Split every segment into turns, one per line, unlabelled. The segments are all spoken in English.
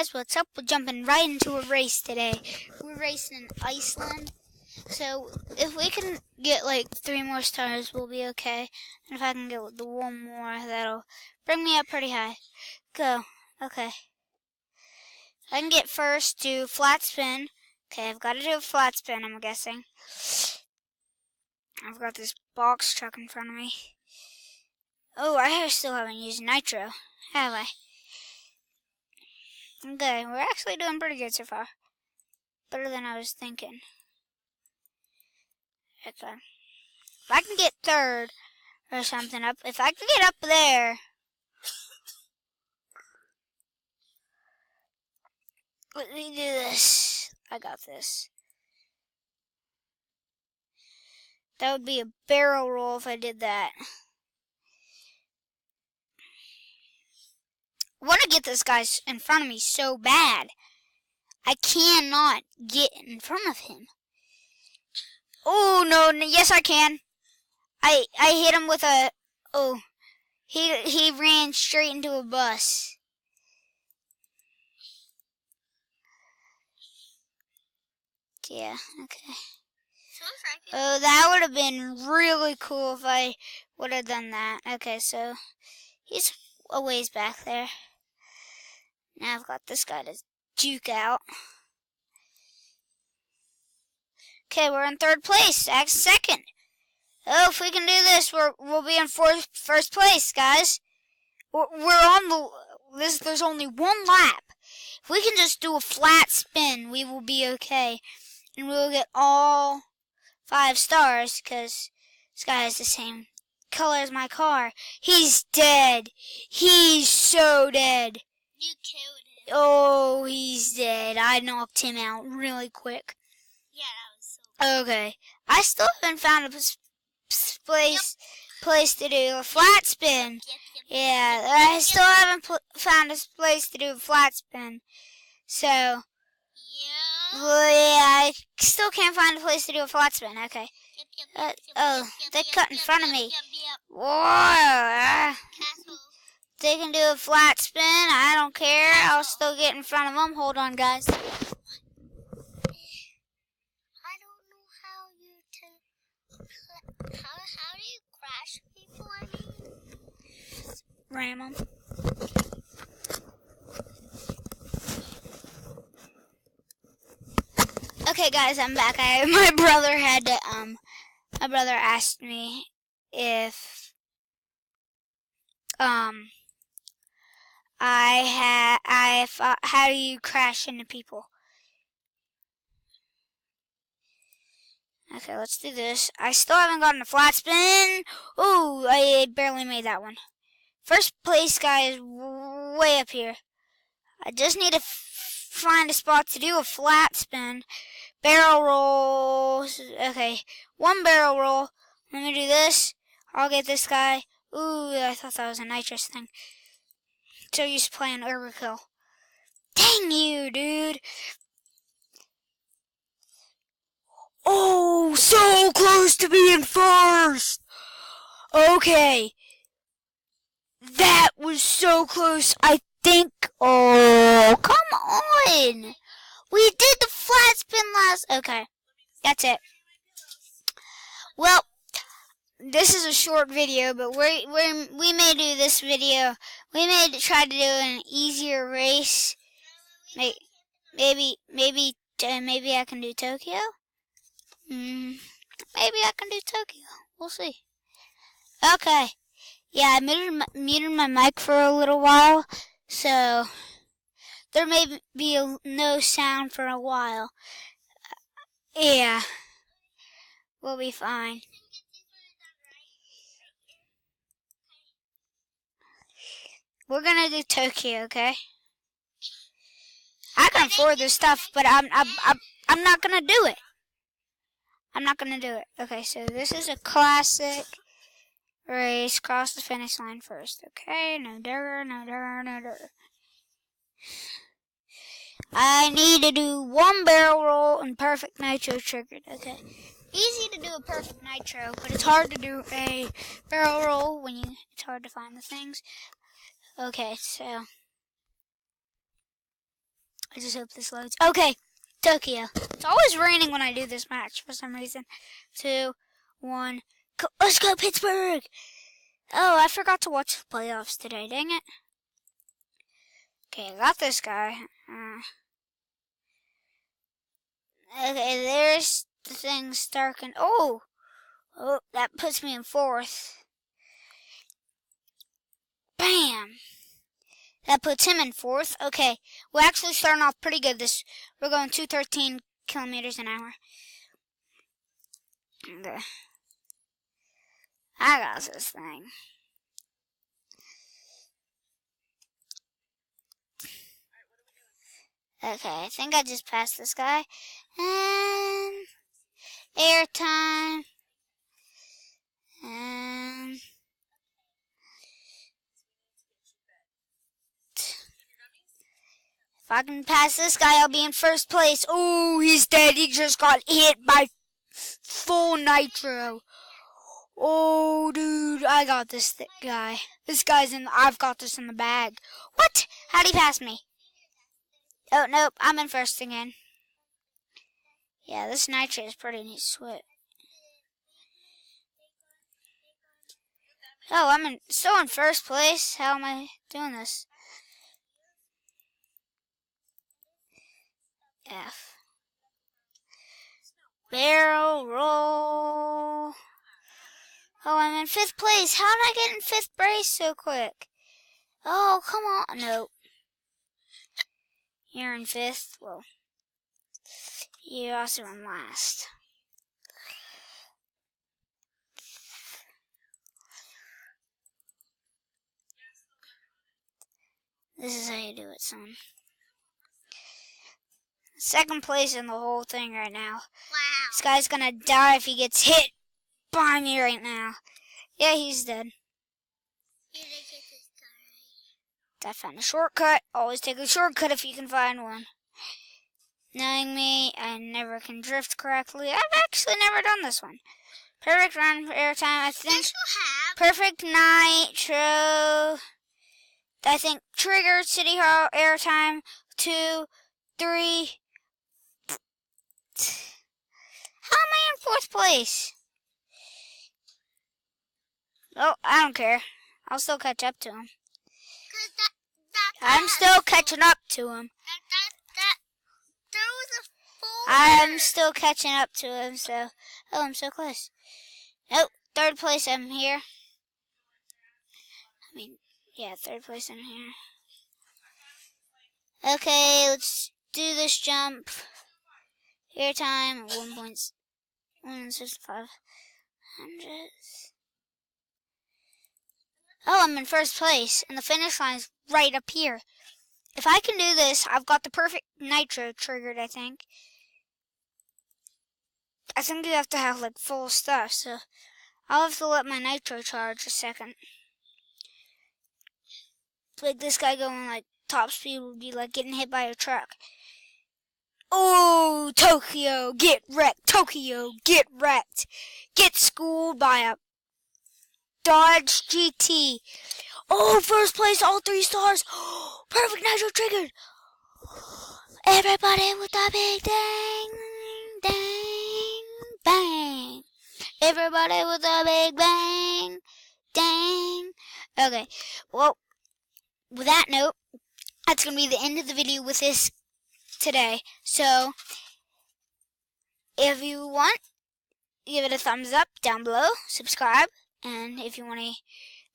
Guys, what's up? We're jumping right into a race today. We're racing in Iceland. So, if we can get like 3 more stars, we'll be okay. And if I can get the 1 more, that'll bring me up pretty high. Go. Okay. I can get first, do flat spin. Okay, I've got to do a flat spin, I'm guessing. I've got this box truck in front of me. Oh, I still haven't used nitro, have I? Okay, we're actually doing pretty good so far. Better than I was thinking. Okay. If I can get third or something up, if I can get up there. Let me do this. I got this. That would be a barrel roll if I did that. I want to get this guy in front of me so bad. I cannot get in front of him. Oh, no, yes I can. I hit him with a, oh, he ran straight into a bus. Yeah, okay. Oh, that would have been really cool if I would have done that. Okay, so he's a ways back there. Now I've got this guy to juke out. Okay, we're in 3rd place. Act 2nd. Oh, if we can do this, we'll be in first place, guys. We're on there's only 1 lap. If we can just do a flat spin, we will be okay. And we'll get all 5 stars, because this guy has the same color as my car. He's dead. He's so dead.
You killed him.
Oh, he's dead. I knocked him out really quick.
Yeah, that was so good.
Okay. I still haven't found a place to do a flat spin. Yeah, I still haven't found a place to do a flat spin. So,
Yeah.
well, yeah, I still can't find a place to do a flat spin. Okay. Oh, they cut in front of me. Whoa. They can do a flat spin. I don't care. I'll still get in front of them. Hold on, guys.
I don't know how how do you crash people, I mean?
Ram them. Okay, guys, I'm back. My brother had to, my brother asked me if, how do you crash into people? Okay, let's do this. I still haven't gotten a flat spin. Ooh, I barely made that one. First place guy is way up here. I just need to find a spot to do a flat spin. Barrel rolls. Okay, 1 barrel roll. Let me do this. I'll get this guy. Ooh, I thought that was a nitrous thing. So used to playing overkill. Dang you, dude. Oh, so close to being first. Okay. That was so close. I think. Oh, come on. We did the flat spin last. Okay. That's it. Well, this is a short video, but we may do this video. We may try to do an easier race. Maybe I can do Tokyo. Maybe I can do Tokyo. We'll see. Okay. Yeah, I muted my mic for a little while, so there may be no sound for a while. Yeah. We'll be fine. We're gonna do Tokyo, okay? I can afford this stuff, but I'm not gonna do it. I'm not gonna do it. Okay, so this is a classic race. Cross the finish line first, okay? No dirt, no dirt, no dirt. I need to do 1 barrel roll and perfect nitro triggered, okay? Easy to do a perfect nitro, but it's hard to do a barrel roll when it's hard to find the things. Okay, so I just hope this loads. Okay, Tokyo. It's always raining when I do this match for some reason. 2, 1, go. Let's go, Pittsburgh! Oh, I forgot to watch the playoffs today. Dang it. Okay, I got this guy. Okay, there's the thing starting. Oh, that puts me in 4th. Bam! That puts him in 4th. Okay, we're actually starting off pretty good. We're going 213 kilometers an hour. Okay. I got this thing. Okay, I think I just passed this guy. And airtime. And if I can pass this guy, I'll be in 1st place. Oh, he's dead. He just got hit by full nitro. Oh, dude, I got this guy. This guy's I've got this in the bag. What? How'd he pass me? Oh, nope, I'm in 1st again. Yeah, this nitro is pretty neat sweat. Oh, I'm still in 1st place. How am I doing this? F. Barrel roll. Oh, I'm in 5th place. How did I get in 5th place so quick? Oh, come on. Nope. You're in 5th. Well, you also in last. This is how you do it, son. 2nd place in the whole thing right now.
Wow.
This guy's gonna die if he gets hit by me right now. Yeah, he's dead. I found a shortcut. Always take a shortcut if you can find one. Knowing me, I never can drift correctly. I've actually never done this one. Perfect run for airtime, I think.
Yes, you have.
Perfect nitro. I think trigger city hall airtime. 2, 3. How am I in 4th place? Oh, I don't care. I'll still catch up to him. I'm still catching up to him.
There was a 4.
I'm still catching up to him, so... Oh, I'm so close. Nope, 3rd place I'm here. I mean, yeah, 3rd place I'm here. Okay, let's do this jump. Airtime, 1.165. Oh, I'm in 1st place, and the finish line's right up here. If I can do this, I've got the perfect nitro triggered, I think. I think you have to have, like, full stuff, so I'll have to let my nitro charge a second. Like, this guy going, like, top speed would be like getting hit by a truck. Oh, Tokyo, get wrecked. Tokyo, get wrecked. Get schooled by a Dodge GT. Oh, 1st place, all 3 stars. Perfect nitro triggered. Everybody with a big dang, dang, bang. Everybody with a big bang, dang. Okay, well, with that note, that's going to be the end of the video with this today. So, if you want, give it a thumbs up down below, subscribe, and if you want to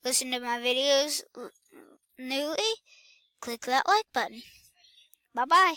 listen to my videos newly, click that like button. Bye-bye.